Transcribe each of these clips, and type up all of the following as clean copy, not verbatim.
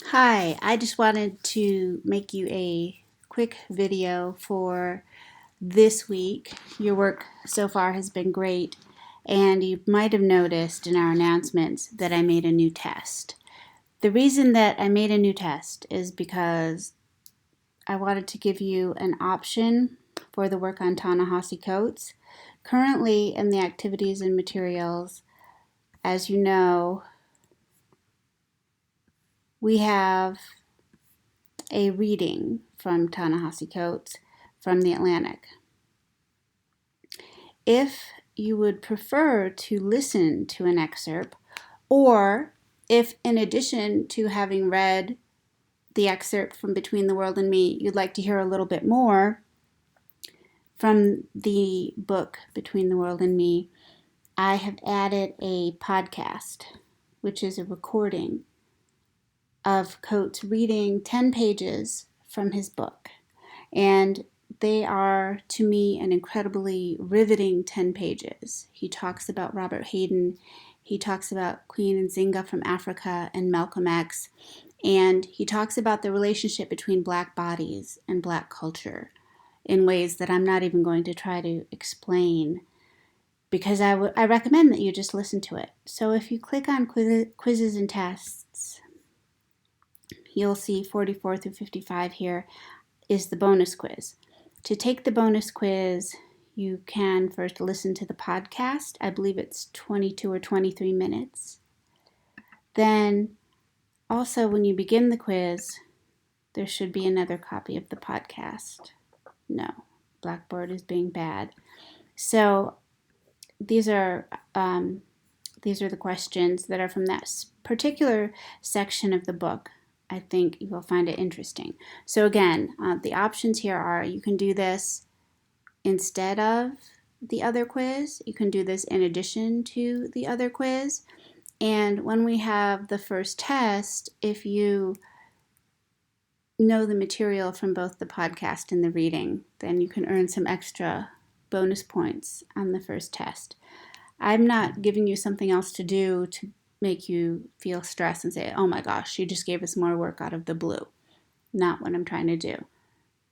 Hi, I just wanted to make you a quick video for this week. Your work so far has been great, and you might have noticed in our announcements that I made a new test. The reason that I made a new test is because I wanted to give you an option for the work on Ta-Nehisi Coates. Currently in the activities and materials, as you know, we have a reading from Ta-Nehisi Coates from the Atlantic. If you would prefer to listen to an excerpt, or if in addition to having read the excerpt from Between the World and Me, you'd like to hear a little bit more from the book Between the World and Me, I have added a podcast, which is a recording of Coates reading 10 pages from his book. And they are, to me, an incredibly riveting 10 pages. He talks about Robert Hayden, he talks about Queen Nzinga from Africa and Malcolm X, and he talks about the relationship between Black bodies and Black culture in ways that I'm not even going to try to explain, because I recommend that you just listen to it. So if you click on quizzes and tests, you'll see 44 through 55 here is the bonus quiz. To take the bonus quiz, you can first listen to the podcast. I believe it's 22 or 23 minutes. Then also when you begin the quiz, there should be another copy of the podcast. No, Blackboard is being bad. So these are the questions that are from that particular section of the book. I think you will find it interesting. So again, the options here are you can do this instead of the other quiz. You can do this in addition to the other quiz. And when we have the first test, if you know the material from both the podcast and the reading, then you can earn some extra bonus points on the first test. I'm not giving you something else to do to make you feel stressed and say, oh my gosh, you just gave us more work out of the blue. Not what I'm trying to do.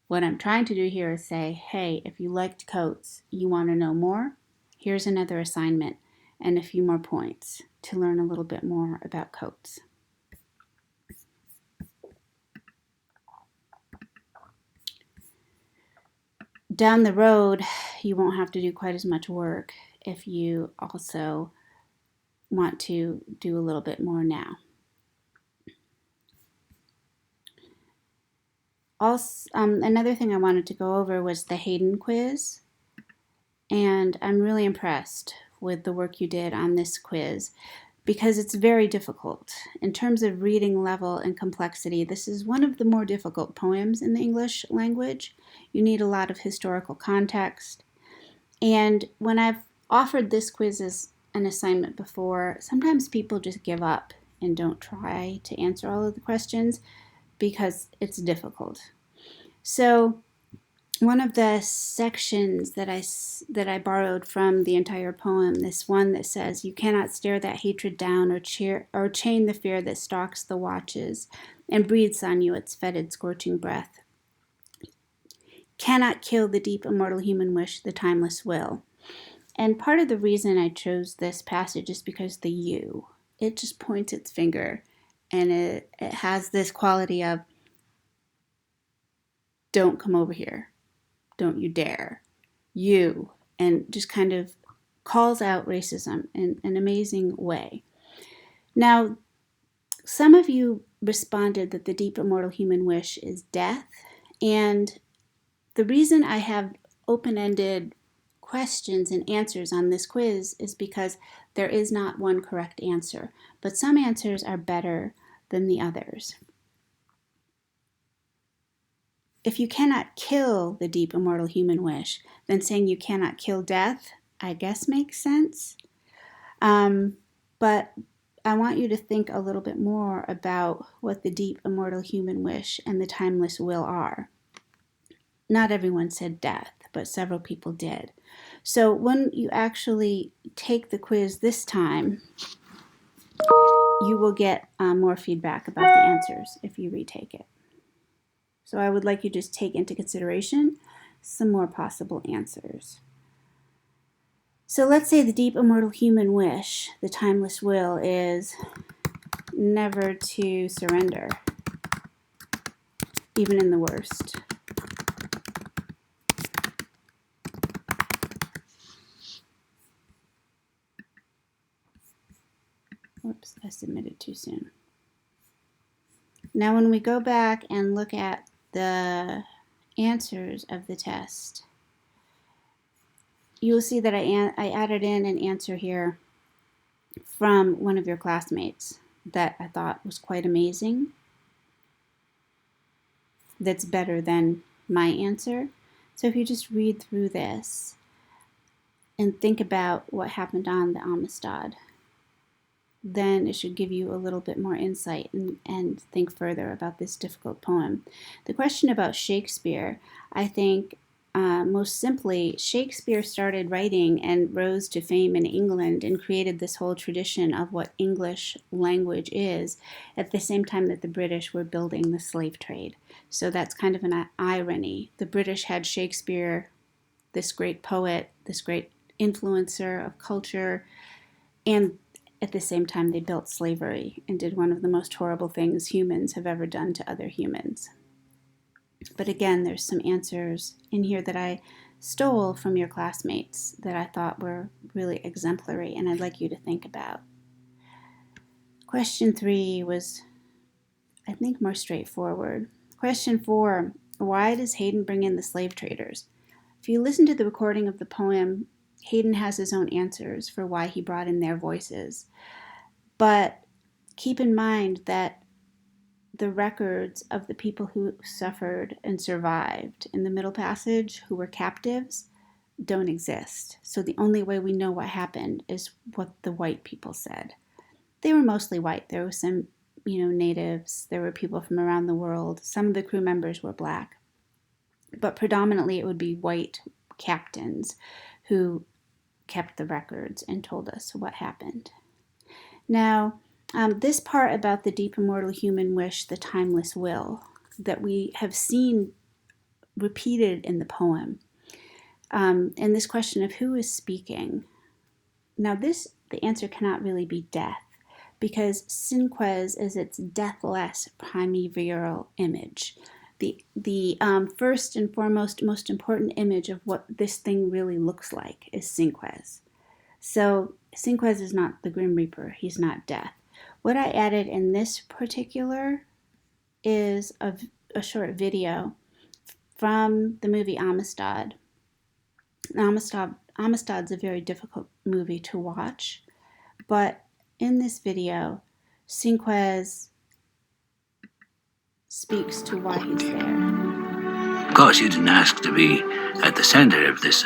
What I'm trying to do here is say, hey, if you liked Coates, you want to know more, here's another assignment and a few more points to learn a little bit more about Coates. Down the road, you won't have to do quite as much work if you also want to do a little bit more now. Also, another thing I wanted to go over was the Hayden quiz, and I'm really impressed with the work you did on this quiz because it's very difficult. In terms of reading level and complexity, this is one of the more difficult poems in the English language. You need a lot of historical context, and when I've offered this quiz as an assignment before, sometimes people just give up and don't try to answer all of the questions because it's difficult. So one of the sections that I borrowed from the entire poem, this one that says, you cannot stare that hatred down or chain the fear that stalks the watches and breathes on you its fetid scorching breath. Cannot kill the deep immortal human wish, the timeless will. And part of the reason I chose this passage is because the you, it just points its finger, and it has this quality of, don't come over here, don't you dare, you, and just kind of calls out racism in an amazing way. Now, some of you responded that the deep immortal human wish is death, and the reason I have open-ended questions and answers on this quiz is because there is not one correct answer, but some answers are better than the others. If you cannot kill the deep immortal human wish, then saying you cannot kill death, I guess makes sense. But I want you to think a little bit more about what the deep immortal human wish and the timeless will are. Not everyone said death, but several people did. So when you actually take the quiz this time, you will get more feedback about the answers if you retake it. So I would like you to just take into consideration some more possible answers. So let's say the deep immortal human wish, the timeless will, is never to surrender, even in the worst. Whoops, I submitted too soon. Now when we go back and look at the answers of the test, you will see that I added in an answer here from one of your classmates that I thought was quite amazing. That's better than my answer. So if you just read through this and think about what happened on the Amistad, then it should give you a little bit more insight and think further about this difficult poem. The question about Shakespeare, I think most simply, Shakespeare started writing and rose to fame in England and created this whole tradition of what English language is at the same time that the British were building the slave trade. So that's kind of an irony. The British had Shakespeare, this great poet, this great influencer of culture, and at the same time they built slavery and did one of the most horrible things humans have ever done to other humans. But again, there's some answers in here that I stole from your classmates that I thought were really exemplary and I'd like you to think about. Question 3 was, I think, more straightforward. Question 4, why does Hayden bring in the slave traders? If you listen to the recording of the poem, Hayden has his own answers for why he brought in their voices. But keep in mind that the records of the people who suffered and survived in the Middle Passage, who were captives, don't exist. So the only way we know what happened is what the white people said. They were mostly white. There were some, natives. There were people from around the world. Some of the crew members were black. But predominantly it would be white captains who kept the records and told us what happened. Now, this part about the deep immortal human wish, the timeless will, that we have seen repeated in the poem, and this question of who is speaking. Now the answer cannot really be death, because Synques is its deathless primeval image. The first and foremost, most important image of what this thing really looks like is Synques. So Synques is not the Grim Reaper, he's not death. What I added in this particular is a short video from the movie Amistad. Amistad's a very difficult movie to watch, but in this video, Synques speaks to why he's there. Of course, you didn't ask to be at the center of this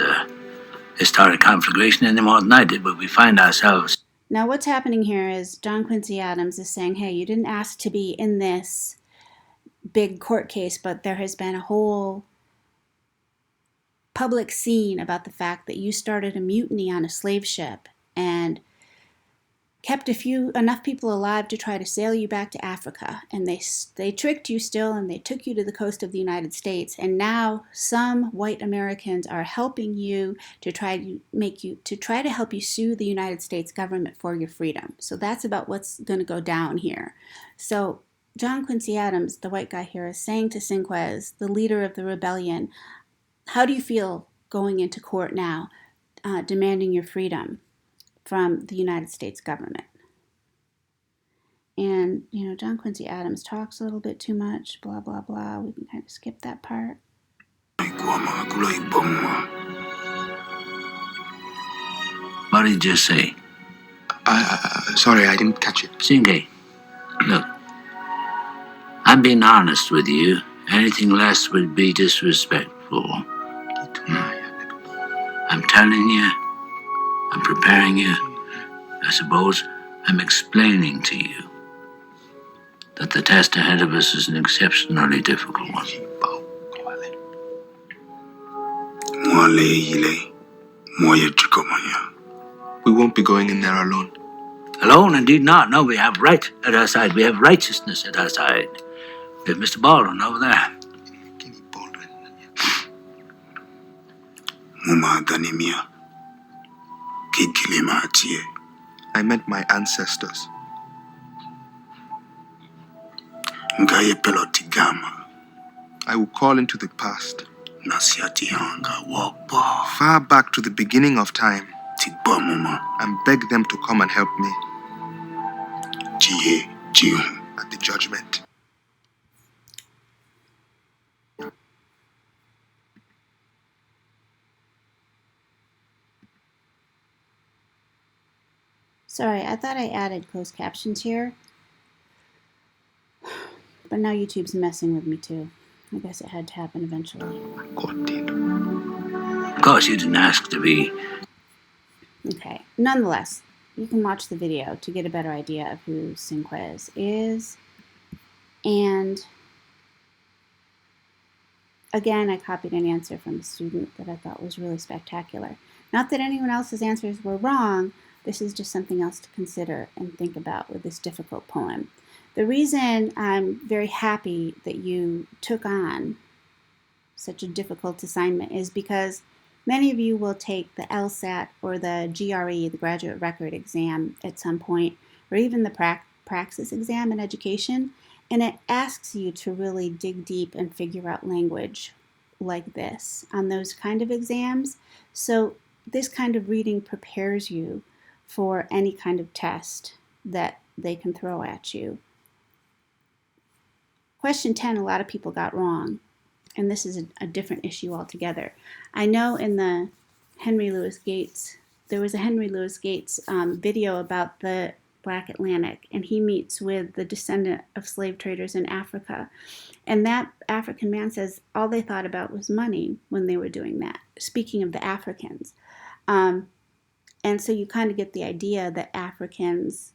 historic conflagration any more than I did, but we find ourselves... Now what's happening here is John Quincy Adams is saying, hey, you didn't ask to be in this big court case, but there has been a whole public scene about the fact that you started a mutiny on a slave ship and kept enough people alive to try to sail you back to Africa, and they tricked you still, and they took you to the coast of the United States, and now some white Americans are helping you to try to help you sue the United States government for your freedom. So that's about what's going to go down here. So John Quincy Adams, the white guy here, is saying to Synques, the leader of the rebellion, how do you feel going into court now, demanding your freedom from the United States government? And, John Quincy Adams talks a little bit too much, blah, blah, blah. We can kind of skip that part. What did you say? Sorry, I didn't catch it. Singe, look, I'm being honest with you. Anything less would be disrespectful. I'm telling you, I'm preparing you. I suppose I'm explaining to you that the test ahead of us is an exceptionally difficult one. We won't be going in there alone. Alone, indeed not. No, we have right at our side. We have righteousness at our side. We have Mr. Baldwin over there. Kenny Baldwin. Muma Danimia. Kikilima Atie. I met my ancestors. Ngaye Pelotigama. I will call into the past, Nasiati Hanga Wapa. far back to the beginning of time, Tigba Muma. and beg them to come and help me Jie Jiu. at the judgment. Sorry, I thought I added closed captions here. But now YouTube's messing with me too. I guess it had to happen eventually. God did. Of course, you didn't ask to be. Okay, nonetheless, you can watch the video to get a better idea of who Cinquez is. And again, I copied an answer from a student that I thought was really spectacular. Not that anyone else's answers were wrong, this is just something else to consider and think about with this difficult poem. The reason I'm very happy that you took on such a difficult assignment is because many of you will take the LSAT or the GRE, the Graduate Record Exam, at some point, or even the Praxis exam in education, and it asks you to really dig deep and figure out language like this on those kind of exams. So this kind of reading prepares you for any kind of test that they can throw at you. Question 10, a lot of people got wrong, and this is a different issue altogether. I know in the Henry Louis Gates, there was a Henry Louis Gates video about the Black Atlantic, and he meets with the descendant of slave traders in Africa. And that African man says all they thought about was money when they were doing that, speaking of the Africans. And so you kind of get the idea that Africans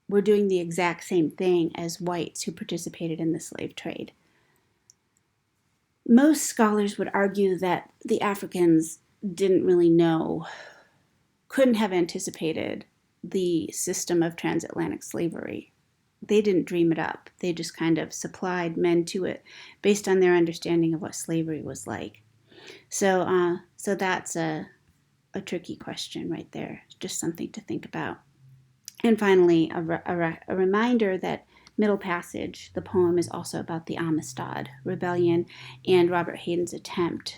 were doing the exact same thing as whites who participated in the slave trade. Most scholars would argue that the Africans didn't really know, couldn't have anticipated the system of transatlantic slavery. They didn't dream it up. They just kind of supplied men to it based on their understanding of what slavery was like. So that's a tricky question right there. Just something to think about. And finally, a reminder that Middle Passage, the poem, is also about the Amistad Rebellion and Robert Hayden's attempt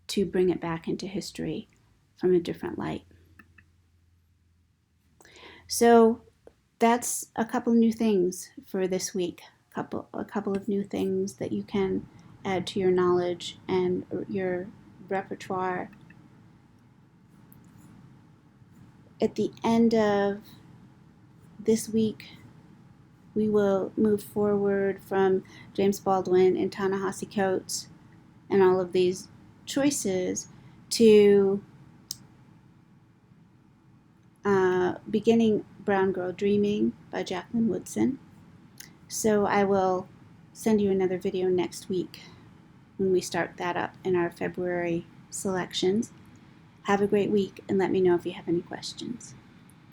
to bring it back into history from a different light. So that's a couple new things for this week. A couple of new things that you can add to your knowledge and your repertoire. At the end of this week, we will move forward from James Baldwin and Ta-Nehisi Coates and all of these choices to beginning Brown Girl Dreaming by Jacqueline Woodson. So I will send you another video next week when we start that up in our February selections. Have a great week and let me know if you have any questions.